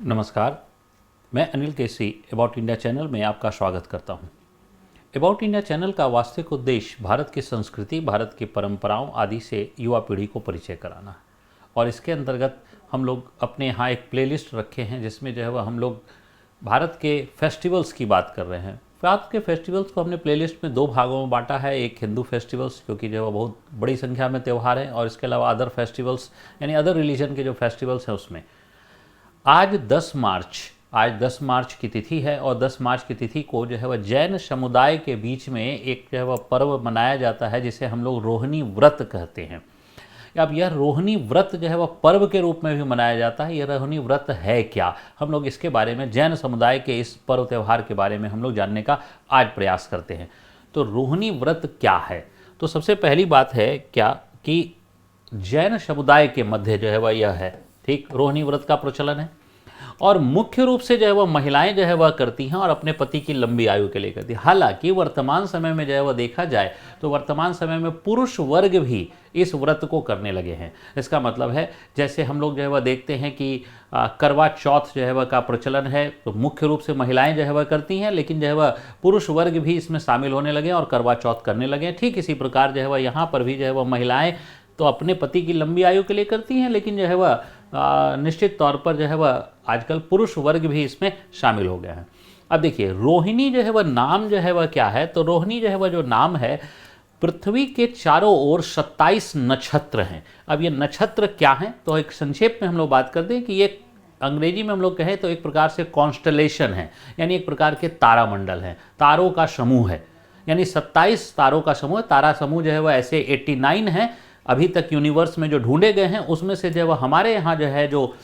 नमस्कार, मैं Anil Kesari about India channel में आपका स्वागत करता हूं। अबाउट इंडिया चैनल का वास्तविक उद्देश्य भारत की संस्कृति, भारत की परंपराओं आदि से युवा पीढ़ी को परिचय कराना है। और इसके अंतर्गत हम लोग अपने यहाँ एक प्लेलिस्ट रखे हैं जिसमें जो है वह हम लोग भारत के फेस्टिवल्स की बात कर रहे हैं। भारत के फेस्टिवल्स को हमने प्लेलिस्ट में दो भागों में बांटा है। एक हिंदू फेस्टिवल्स क्योंकि जो है बहुत बड़ी संख्या में त्यौहार हैं, और इसके अलावा अदर फेस्टिवल्स यानी अदर रिलीजन के जो फेस्टिवल्स हैं उसमें आज 10 मार्च की तिथि है। और 10 मार्च की तिथि को जो है वह जैन समुदाय के बीच में एक जो है वह पर्व मनाया जाता है जिसे हम लोग रोहिणी व्रत कहते हैं। अब यह रोहिणी व्रत जो है वह पर्व के रूप में भी मनाया जाता है। यह रोहिणी व्रत है क्या, हम लोग इसके बारे में, जैन समुदाय के इस पर्व त्यौहार के बारे में हम लोग जानने का आज प्रयास करते हैं। तो रोहिणी व्रत क्या है? तो सबसे पहली बात है क्या कि जैन समुदाय के मध्य जो है वह यह है, ठीक, रोहिणी व्रत का प्रचलन है। और मुख्य रूप से जो है वह महिलाएं जो है वह करती हैं और अपने पति की लंबी आयु के लिए करती हैं। हालांकि वर्तमान समय में जो है वह देखा जाए तो वर्तमान समय में पुरुष वर्ग भी इस व्रत को करने लगे हैं। इसका मतलब है जैसे हम लोग जो है वह देखते हैं कि करवा चौथ जो है वह का प्रचलन है, तो मुख्य रूप से महिलाएं जो है वह करती हैं, लेकिन जो है वह पुरुष वर्ग भी इसमें शामिल होने लगे और करवा चौथ करने लगे। ठीक इसी प्रकार जो है वह यहाँ पर भी जो है वह महिलाएं तो अपने पति की लंबी आयु के लिए करती हैं, लेकिन जो है वह निश्चित तौर पर जो है वह आजकल पुरुष वर्ग भी इसमें शामिल हो गया है। अब देखिए रोहिणी जो है वह नाम जो है वह क्या है, तो रोहिणी जो है वह जो नाम है, पृथ्वी के चारों ओर 27 नक्षत्र हैं। अब ये नक्षत्र क्या हैं, तो एक संक्षेप में हम लोग बात करते हैं कि ये अंग्रेजी में हम लोग कहें तो एक प्रकार से कॉन्स्टलेशन है, यानी एक प्रकार के तारामंडल हैं, तारों का समूह है। यानी 27 तारों का समूह है। तारा समूह जो है वह ऐसे 89 हैं अभी तक यूनिवर्स में जो ढूंढे गए हैं, उसमें से जो हमारे यहाँ जो है जो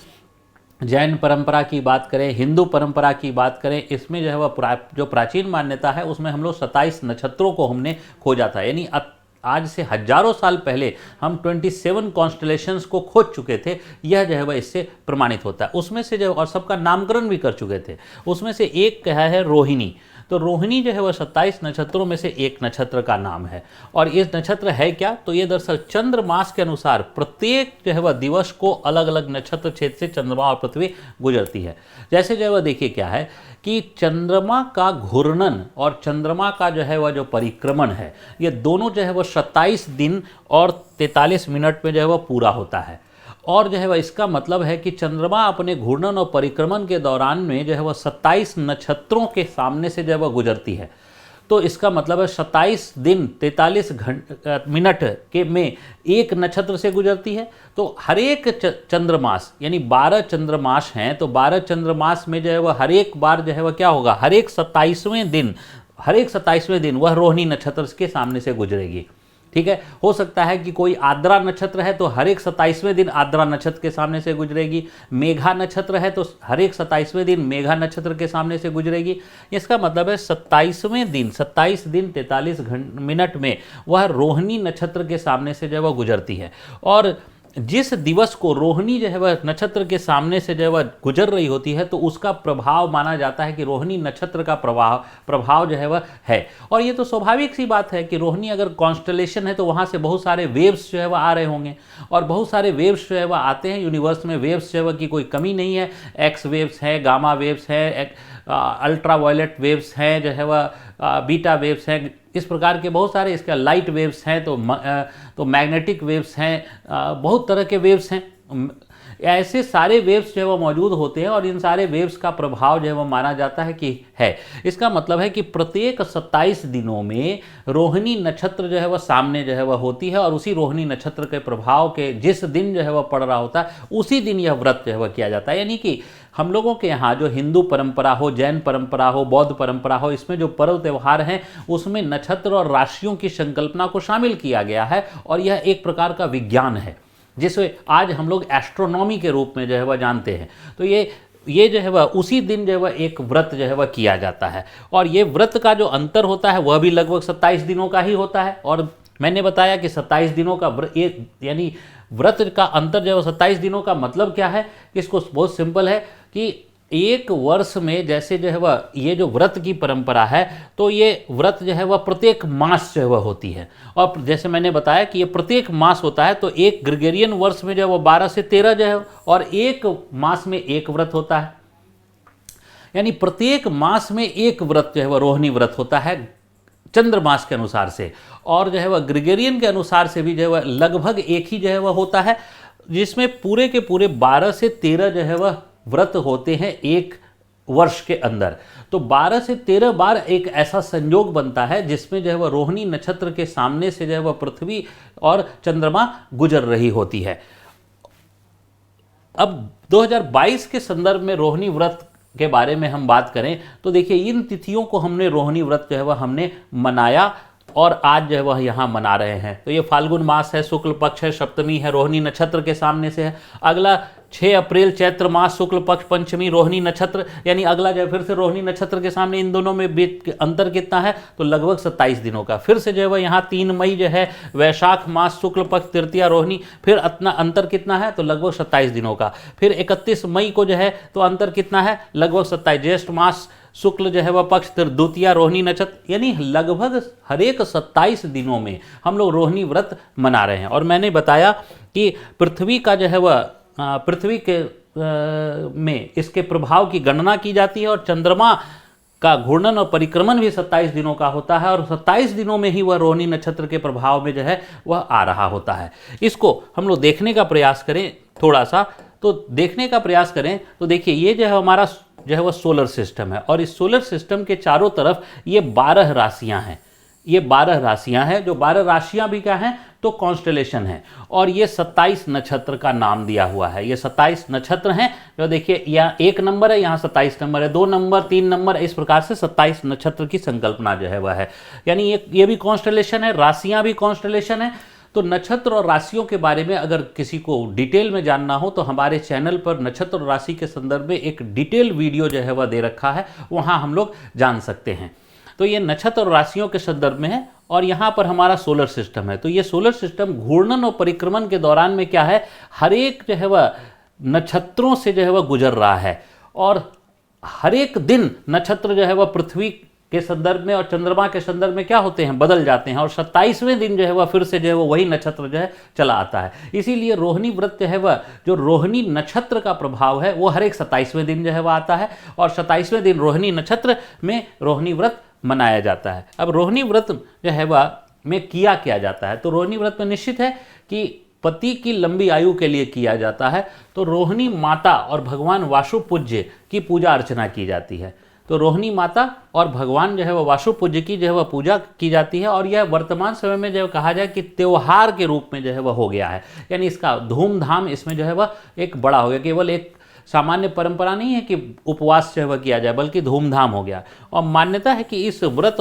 जैन परंपरा की बात करें, हिंदू परंपरा की बात करें, इसमें जो है वह जो प्राचीन मान्यता है उसमें हम लोग 27 नक्षत्रों को हमने खोजा था। यानी आज से हजारों साल पहले हम 27 कॉन्स्टलेशंस को खोज चुके थे। यह जो है वह इससे प्रमाणित होता है। उसमें से जो और सबका नामकरण भी कर चुके थे। उसमें से एक कहा है रोहिणी। तो रोहिणी जो है वह 27 नक्षत्रों में से एक नक्षत्र का नाम है। और इस नक्षत्र है क्या, तो ये दरअसल चंद्र मास के अनुसार प्रत्येक जो है वह दिवस को अलग अलग नक्षत्र क्षेत्र से चंद्रमा और पृथ्वी गुजरती है। जैसे जो है वह देखिए क्या है कि चंद्रमा का घूर्णन और चंद्रमा का जो है वह जो परिक्रमण है, ये दोनों जो है वह 27 दिन और 43 मिनट में जो है वह पूरा होता है। और जो है वह इसका मतलब है कि चंद्रमा अपने घूर्णन और परिक्रमण के दौरान में जो है वह 27 नक्षत्रों के सामने से जो है वह गुजरती है। तो इसका मतलब है 27 दिन 43 मिनट के में एक नक्षत्र से गुजरती है। तो हर एक चंद्रमास यानी 12 चंद्रमास हैं, तो 12 चंद्रमास में जो है वह हर एक बार जो है वह क्या होगा, हर एक 27वें दिन वह रोहिणी नक्षत्र के सामने से गुजरेगी। ठीक है, हो सकता है कि कोई आद्रा नक्षत्र है तो हर एक 27वें दिन आद्रा नक्षत्र के सामने से गुजरेगी। मेघा नक्षत्र है तो हर एक 27वें दिन मेघा नक्षत्र के सामने से गुजरेगी। इसका मतलब है 27वें दिन 27 दिन 43 मिनट में वह रोहिणी नक्षत्र के सामने से जो है वह गुजरती है। और जिस दिवस को रोहिणी जो है वह नक्षत्र के सामने से जो है वह गुजर रही होती है, तो उसका प्रभाव माना जाता है कि रोहिणी नक्षत्र का प्रभाव जो है वह है। और ये तो स्वाभाविक सी बात है कि रोहिणी अगर कॉन्स्टलेशन है तो वहाँ से बहुत सारे वेव्स जो है वह आ रहे होंगे, और बहुत सारे वेव्स जो है वह आते हैं। यूनिवर्स में वेव्स जो है वह की कोई कमी नहीं है। एक्स वेव्स हैं, गामा वेव्स हैं, अल्ट्रा वायलेट वेव्स हैं, जो है वह बीटा वेव्स हैं, इस प्रकार के बहुत सारे, इसका लाइट वेव्स हैं, तो मैग्नेटिक वेव्स हैं, बहुत तरह के वेव्स हैं। ऐसे सारे वेव्स जो है वो मौजूद होते हैं और इन सारे वेव्स का प्रभाव जो है वो माना जाता है कि है। इसका मतलब है कि प्रत्येक 27 दिनों में रोहिणी नक्षत्र जो है वह सामने जो है वह होती है, और उसी रोहिणी नक्षत्र के प्रभाव के जिस दिन जो है वह पड़ रहा होता है उसी दिन यह व्रत जो है वह किया जाता है। यानी कि हम लोगों के यहाँ जो हिंदू परंपरा हो, जैन परंपरा हो, बौद्ध परंपरा हो, इसमें जो पर्व त्यौहार हैं उसमें नक्षत्र और राशियों की संकल्पना को शामिल किया गया है। और यह एक प्रकार का विज्ञान है जिसे आज हम लोग एस्ट्रोनॉमी के रूप में जो है वह जानते हैं। तो ये जो है वह उसी दिन जो है वह एक व्रत जो है वह किया जाता है। और ये व्रत का जो अंतर होता है वह भी लगभग 27 दिनों का ही होता है। और मैंने बताया कि 27 दिनों का यानी व्रत का अंतर जो है 27 दिनों का मतलब क्या है, इसको बहुत सिंपल है कि एक वर्ष में जैसे जो है वह ये जो व्रत की परंपरा है, तो ये व्रत जो है वह प्रत्येक मास जो है वह होती है। और जैसे मैंने बताया कि ये प्रत्येक मास होता है, तो एक ग्रेगोरियन वर्ष में जो है वह 12 से 13 जो है, और एक मास में एक व्रत होता है। यानी प्रत्येक मास में एक व्रत जो है वह रोहिणी व्रत होता है चंद्रमास के अनुसार से, और जो है वह ग्रेगोरियन के अनुसार से भी जो है वह लगभग एक ही जो है वह होता है, जिसमें पूरे के पूरे 12 से 13 जो है वह व्रत होते हैं एक वर्ष के अंदर। तो 12 से 13 बार एक ऐसा संयोग बनता है जिसमें जो है वह रोहिणी नक्षत्र के सामने से जो है वह पृथ्वी और चंद्रमा गुजर रही होती है। अब 2022 के संदर्भ में रोहिणी व्रत के बारे में हम बात करें तो देखिए, इन तिथियों को हमने रोहिणी व्रत जो है वह हमने मनाया और आज जो है वह यहाँ मना रहे हैं। तो ये फाल्गुन मास है, शुक्ल पक्ष है, सप्तमी है, रोहिणी नक्षत्र के सामने से है। अगला 6 अप्रैल चैत्र मास, शुक्ल पक्ष, पंचमी, रोहिणी नक्षत्र, यानी अगला जो है फिर से रोहिणी नक्षत्र के सामने। इन दोनों में बीच अंतर कितना है? तो लगभग 27 दिनों का। फिर से जो है वह यहाँ 3 मई जो है वैशाख मास, शुक्ल पक्ष, तृतीया, रोहिणी, फिर अपना अंतर कितना है? तो लगभग 27 दिनों का। फिर 31 मई को जो है तो अंतर कितना है? लगभग 27। ज्येष्ठ मास, शुक्ल जो है वह पक्ष, द्वितीया, रोहिणी नक्षत्र, यानी लगभग हर एक 27 दिनों में हम लोग रोहिणी व्रत मना रहे हैं। और मैंने बताया कि पृथ्वी का जो है वह पृथ्वी के में इसके प्रभाव की गणना की जाती है, और चंद्रमा का घूर्णन और परिक्रमण भी 27 दिनों का होता है, और 27 दिनों में ही वह रोहिणी नक्षत्र के प्रभाव में जो है वह आ रहा होता है। इसको हम लोग देखने का प्रयास करें थोड़ा सा, तो देखने का प्रयास करें तो देखिए, ये जो है हमारा जो है वह सोलर सिस्टम है, और इस सोलर सिस्टम के चारों तरफ ये 12 राशियां हैं। ये 12 राशियां हैं, जो 12 राशियां भी क्या हैं? तो कॉन्स्टेलेशन है। और ये 27 नक्षत्र का नाम दिया हुआ है। ये 27 नक्षत्र हैं, जो देखिए यहाँ 1 नंबर है, यहाँ 27 नंबर है, 2 नंबर, 3 नंबर, इस प्रकार से 27 नक्षत्र की संकल्पना जो है वह है। यानी ये भी कॉन्स्टेलेशन है, राशियां भी कॉन्स्टेलेशन है। तो नक्षत्र और राशियों के बारे में अगर किसी को डिटेल में जानना हो तो हमारे चैनल पर नक्षत्र और राशि के संदर्भ में एक डिटेल वीडियो जो है वह दे रखा है, वहाँ हम लोग जान सकते हैं। तो ये नक्षत्र और राशियों के संदर्भ में है, और यहाँ पर हमारा सोलर सिस्टम है। तो ये सोलर सिस्टम घूर्णन और परिक्रमण के दौरान में क्या है? हर एक जो है वह नक्षत्रों से जो है वह गुजर रहा है, और हर एक दिन नक्षत्र जो है वह पृथ्वी के संदर्भ में और चंद्रमा के संदर्भ में क्या होते हैं? बदल जाते हैं, और 27वें दिन जो है वह फिर से जो है वह वही नक्षत्र जो है चला आता है। इसीलिए रोहिणी व्रत जो है वह, जो रोहिणी नक्षत्र का प्रभाव है वो हर एक 27वें दिन जो है वह आता है, और 27वें दिन रोहिणी नक्षत्र में रोहिणी व्रत मनाया जाता है। अब रोहिणी व्रत जो है वह में किया जाता है, तो रोहिणी व्रत में निश्चित है कि पति की लंबी आयु के लिए किया जाता है। तो रोहिणी माता और भगवान वासुपूज्य की पूजा अर्चना की जाती है। तो रोहिणी माता और भगवान जो है वह वासुपूज्य की जो है वह पूजा की जाती है, और यह वर्तमान समय में जो कहा जाए कि त्योहार के रूप में जो है वह हो गया है। यानी इसका धूमधाम इसमें जो है वह एक बड़ा हो गया। केवल एक सामान्य परंपरा नहीं है कि उपवास जो है वह किया जाए, बल्कि धूमधाम हो गया। और मान्यता है कि इस व्रत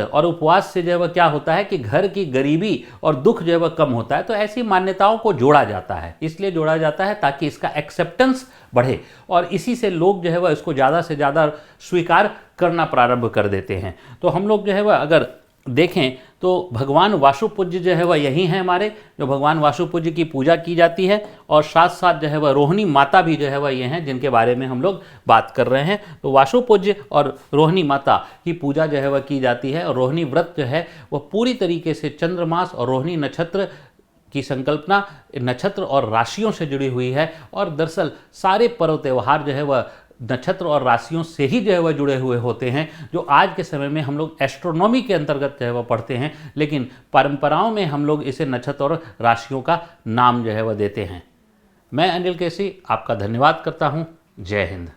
और उपवास से जो है वह क्या होता है कि घर की गरीबी और दुख जो है वह कम होता है। तो ऐसी मान्यताओं को जोड़ा जाता है, इसलिए जोड़ा जाता है ताकि इसका एक्सेप्टेंस बढ़े, और इसी से लोग जो है वह इसको ज़्यादा से ज़्यादा स्वीकार करना प्रारंभ कर देते हैं। तो हम लोग जो है वह अगर देखें तो भगवान वासुपूज्य जो है वह यही हैं हमारे, जो भगवान वासुपूज्य की पूजा की जाती है, और साथ साथ जो है वह रोहिणी माता भी जो है वह ये हैं जिनके बारे में हम लोग बात कर रहे हैं। तो वासुपूज्य और रोहिणी माता की पूजा जो है वह की जाती है, और रोहिणी व्रत जो है वह पूरी तरीके से चंद्रमास और रोहिणी नक्षत्र की संकल्पना नक्षत्र और राशियों से जुड़ी हुई है। और दरअसल सारे पर्व त्यौहार जो है वह नक्षत्र और राशियों से ही जो है वह जुड़े हुए होते हैं, जो आज के समय में हम लोग एस्ट्रोनॉमी के अंतर्गत जो है वह पढ़ते हैं, लेकिन परंपराओं में हम लोग इसे नक्षत्र और राशियों का नाम जो है वह देते हैं। मैं अनिल केसी आपका धन्यवाद करता हूँ। जय हिंद।